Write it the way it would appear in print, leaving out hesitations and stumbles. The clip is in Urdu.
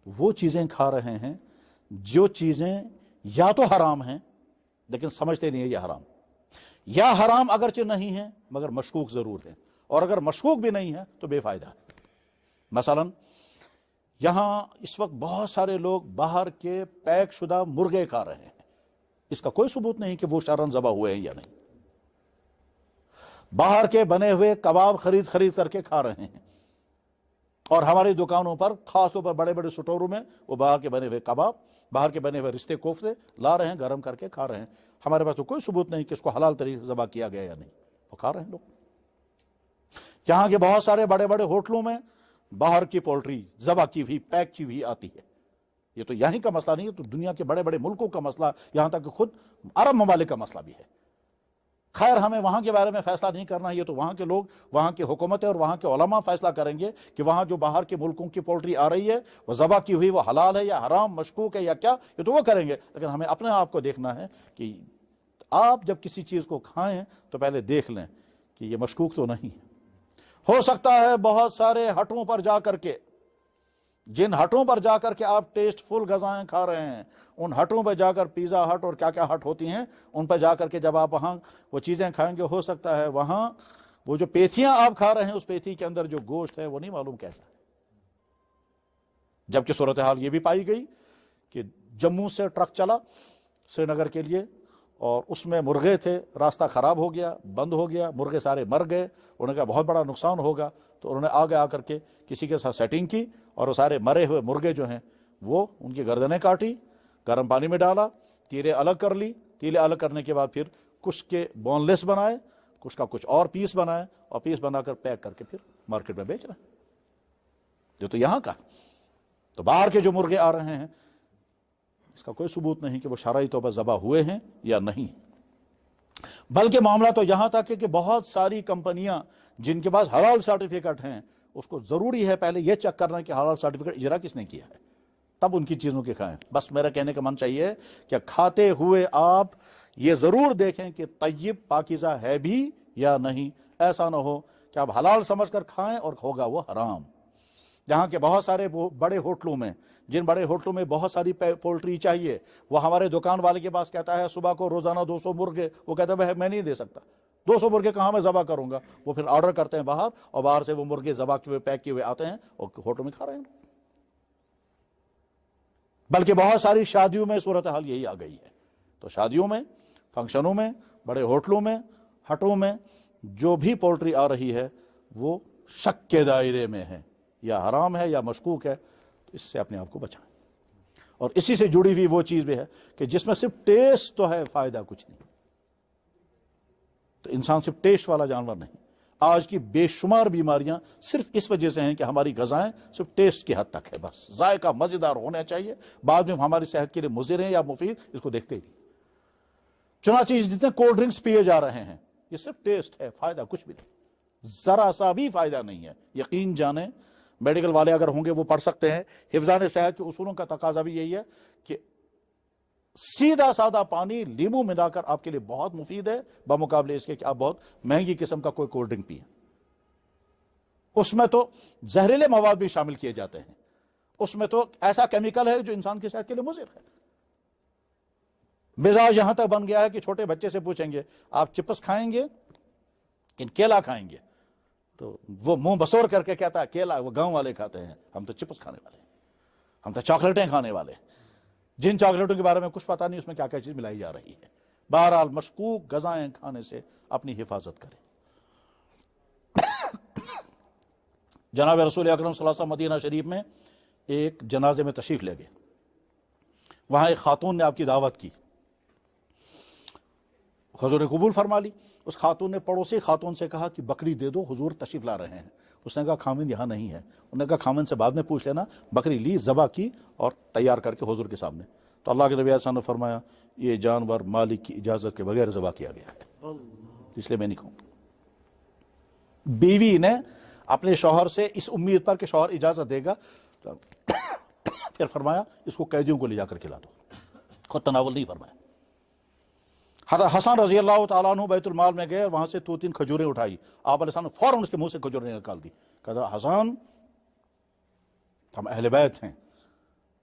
وہ چیزیں کھا رہے ہیں جو چیزیں یا تو حرام ہیں لیکن سمجھتے نہیں ہیں یہ حرام، یا حرام اگرچہ نہیں ہیں مگر مشکوک ضرور ہیں، اور اگر مشکوک بھی نہیں ہے تو بے فائدہ ہے۔ مثلا یہاں اس وقت بہت سارے لوگ باہر کے پیک شدہ مرغے کھا رہے ہیں، اس کا کوئی ثبوت نہیں کہ وہ شرعاً ذبح ہوئے ہیں یا نہیں۔ باہر کے بنے ہوئے کباب خرید کر کے کھا رہے ہیں، اور ہماری دکانوں پر خاص طور پر بڑے بڑے سٹوروں میں وہ باہر کے بنے ہوئے کباب، باہر کے بنے ہوئے رشتے کوفتے لا رہے ہیں، گرم کر کے کھا رہے ہیں۔ ہمارے پاس تو کوئی ثبوت نہیں کہ اس کو حلال طریقے سے ذبح کیا گیا یا نہیں، وہ کھا رہے ہیں لوگ۔ یہاں کے بہت سارے بڑے بڑے ہوٹلوں میں باہر کی پولٹری ذبح کی ہوئی پیک کی ہوئی آتی ہے۔ یہ تو یہیں کا مسئلہ نہیں ہے، تو دنیا کے بڑے بڑے ملکوں کا مسئلہ، یہاں تک کہ خود عرب ممالک کا مسئلہ بھی ہے۔ خیر ہمیں وہاں کے بارے میں فیصلہ نہیں کرنا، یہ تو وہاں کے لوگ، وہاں کی حکومتیں اور وہاں کے علماء فیصلہ کریں گے کہ وہاں جو باہر کے ملکوں کی پولٹری آ رہی ہے وہ ذبح کی ہوئی وہ حلال ہے یا حرام، مشکوک ہے یا کیا، یہ تو وہ کریں گے۔ لیکن ہمیں اپنے آپ کو دیکھنا ہے کہ آپ جب کسی چیز کو کھائیں تو پہلے دیکھ لیں کہ یہ مشکوک تو نہیں ہے۔ ہو سکتا ہے بہت سارے ہٹوں پر جا کر کے، جن ہٹوں پر جا کر کے آپ ٹیسٹ فل غذائیں کھا رہے ہیں، ان ہٹوں پہ جا کر پیزا ہٹ اور کیا کیا ہٹ ہوتی ہیں، ان پہ جا کر کے جب آپ وہاں وہ چیزیں کھائیں گے، ہو سکتا ہے وہاں وہ جو پیتھیاں آپ کھا رہے ہیں اس پیتھی کے اندر جو گوشت ہے وہ نہیں معلوم کیسا ہے۔ جبکہ صورتحال یہ بھی پائی گئی کہ جموں سے ٹرک چلا سری نگر کے لیے، اور اس میں مرغے تھے، راستہ خراب ہو گیا، بند ہو گیا، مرغے سارے مر گئے، انہوں نے کہا بہت بڑا نقصان ہوگا، تو انہوں نے آگے آ کر کے کسی کے ساتھ سیٹنگ کی، اور وہ سارے مرے ہوئے مرغے جو ہیں وہ ان کی گردنیں کاٹی، گرم پانی میں ڈالا، تیرے الگ کر لی، تیلے الگ کرنے کے بعد پھر کچھ کے بون لیس بنائے، کچھ کا کچھ اور پیس بنائے، اور پیس بنا کر پیک کر کے پھر مارکیٹ میں بیچ رہے ہیں۔ یہ تو یہاں کا، تو باہر کے جو مرغے آ رہے ہیں اس کا کوئی ثبوت نہیں کہ وہ شرعی طور پر ذبح ہوئے ہیں یا نہیں۔ بلکہ معاملہ تو یہاں تک ہے کہ بہت ساری کمپنیاں جن کے پاس حلال سرٹیفکیٹ ہیں، اس کو ضروری ہے پہلے یہ چیک کرنا کہ حلال سرٹیفکیٹ اجرا کس نے کیا ہے، تب ان کی چیزوں کے کھائیں۔ بس میرا کہنے کا من چاہیے کہ کھاتے ہوئے آپ یہ ضرور دیکھیں کہ طیب پاکیزہ ہے بھی یا نہیں، ایسا نہ ہو کہ آپ حلال سمجھ کر کھائیں اور ہوگا وہ حرام۔ یہاں کے بہت سارے بڑے ہوٹلوں میں، جن بڑے ہوٹلوں میں بہت ساری پولٹری چاہیے، وہ ہمارے دکان والے کے پاس کہتا ہے صبح کو روزانہ 200 مرغے، وہ کہتا ہے میں نہیں دے سکتا، 200 مرغے کہاں میں ذبح کروں گا۔ وہ پھر آرڈر کرتے ہیں باہر، اور باہر سے وہ مرغے ذبح کیے ہوئے پیک کیے ہوئے آتے ہیں اور ہوٹل میں کھا رہے ہیں۔ بلکہ بہت ساری شادیوں میں صورتحال یہی آ گئی ہے۔ تو شادیوں میں، فنکشنوں میں، بڑے ہوٹلوں میں، ہٹوں میں جو بھی پولٹری آ رہی ہے وہ شک کے دائرے میں ہے، یا حرام ہے یا مشکوک ہے، تو اس سے اپنے آپ کو بچائیں۔ اور اسی سے جڑی ہوئی وہ چیز بھی ہے کہ جس میں صرف ٹیسٹ تو ہے، فائدہ کچھ نہیں، تو انسان صرف ٹیسٹ والا جانور نہیں۔ آج کی بے شمار بیماریاں صرف اس وجہ سے ہیں کہ ہماری غذائیں صرف ٹیسٹ کی حد تک ہے، بس ذائقہ مزیدار ہونا چاہیے، بعد میں ہماری صحت کے لیے مضر ہیں یا مفید اس کو دیکھتے ہی نہیں۔ چنانچہ جتنے کولڈ ڈرنکس پیے جا رہے ہیں یہ صرف ٹیسٹ ہے، فائدہ کچھ بھی نہیں، ذرا سا بھی فائدہ نہیں ہے۔ یقین جانیں، میڈیکل والے اگر ہوں گے وہ پڑھ سکتے ہیں، حفظان صحت کے اصولوں کا تقاضا بھی یہی ہے کہ سیدھا سادہ پانی لیمو ملا کر آپ کے لیے بہت مفید ہے، بمقابلے اس کے کہ آپ بہت مہنگی قسم کا کوئی کولڈ ڈرنک پئیں۔ اس میں تو زہریلے مواد بھی شامل کیے جاتے ہیں، اس میں تو ایسا کیمیکل ہے جو انسان کی صحت کے لیے مضر ہے۔ مزاج یہاں تک بن گیا ہے کہ چھوٹے بچے سے پوچھیں گے آپ چپس کھائیں گے کہ کیلا کھائیں گے، تو وہ منہ بسور کر کے کہتا ہے کیلا، وہ گاؤں والے کھاتے ہیں، ہم تو چپس کھانے والے ہیں، ہم تو چاکلیٹیں کھانے والے ہیں، جن چاکلیٹوں کے بارے میں کچھ پتہ نہیں اس میں کیا کیا چیز ملائی جا رہی ہے۔ بہرحال مشکوک غذائیں کھانے سے اپنی حفاظت کریں۔ جناب رسول اکرم صلی اللہ علیہ وسلم مدینہ شریف میں ایک جنازے میں تشریف لے گئے، وہاں ایک خاتون نے آپ کی دعوت کی، حضور نے قبول فرما لی۔ اس خاتون نے پڑوسی خاتون سے کہا کہ بکری دے دو، حضور تشریف لا رہے ہیں۔ اس نے کہا خامند یہاں نہیں ہے۔ انہوں نے کہا خامند سے بعد میں پوچھ لینا۔ بکری لی، ذبح کی اور تیار کر کے حضور کے سامنے۔ تو اللہ کے نبی علیہ السلام نے فرمایا یہ جانور مالک کی اجازت کے بغیر ذبح کیا گیا ہے، اس لیے میں نہیں کھاؤں گا۔ بیوی نے اپنے شوہر سے اس امید پر کہ شوہر اجازت دے گا، پھر فرمایا اس کو قیدیوں کو لے جا کر کھلا دو، خود تناول نہیں فرمایا۔ حضرت حسن رضی اللہ تعالیٰ عنہ بیت المال میں گئے، وہاں سے 2-3 کھجوریں اٹھائی، آپ علیہ السلام نے فوراً اس کے منہ سے کھجوریں نکال دی، کہا حسن ہم اہل بیت ہیں،